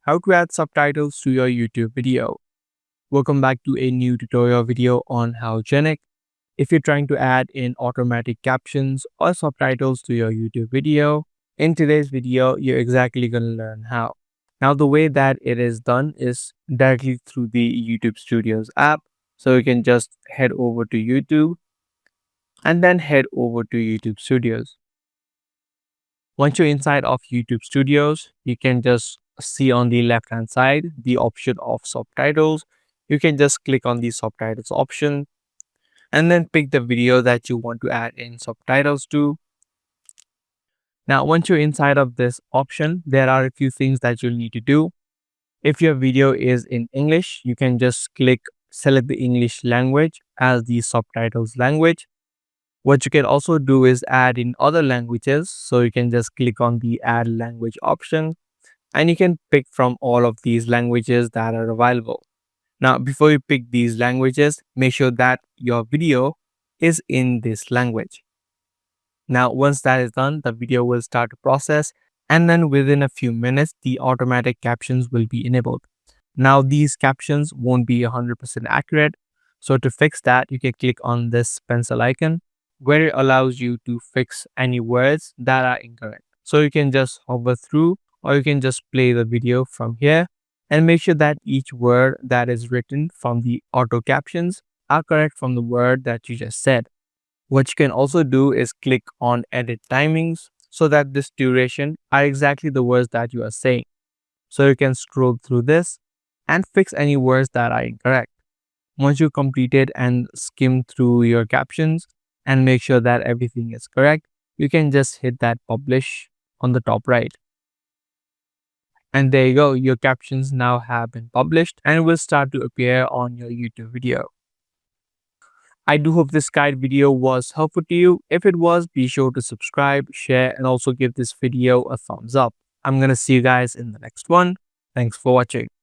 how to add subtitles to your YouTube video. Welcome back to a new tutorial video on HowGenic. If you're trying to add in automatic captions or subtitles to your YouTube video, in today's video, you're exactly going to learn how. Now, the way that it is done is directly through the YouTube Studios app. So you can just head over to YouTube and then head over to YouTube Studios. Once you're inside of YouTube Studios, you can just see on the left hand side the option of subtitles. You can just click on the subtitles option and then pick the video that you want to add in subtitles to. Now, once you're inside of this option, there are a few things that you'll need to do. If your video is in English, you can just select the English language as the subtitles language. What you can also do is add in other languages. So you can just click on the add language option and you can pick from all of these languages that are available. Now, before you pick these languages, make sure that your video is in this language. Now, once that is done, the video will start to process and then within a few minutes, the automatic captions will be enabled. Now, these captions won't be 100% accurate. So to fix that, you can click on this pencil icon where it allows you to fix any words that are incorrect. So you can just hover through or you can just play the video from here and make sure that each word that is written from the auto captions are correct from the word that you just said. What you can also do is click on edit timings so that this duration are exactly the words that you are saying. So you can scroll through this and fix any words that are incorrect. Once you complete it and skim through your captions and make sure that everything is correct, you can just hit that publish on the top right. And there you go, your captions now have been published and will start to appear on your YouTube video. I do hope this guide video was helpful to you. If it was, be sure to subscribe, share, and also give this video a thumbs up. I'm going to see you guys in the next one. Thanks for watching.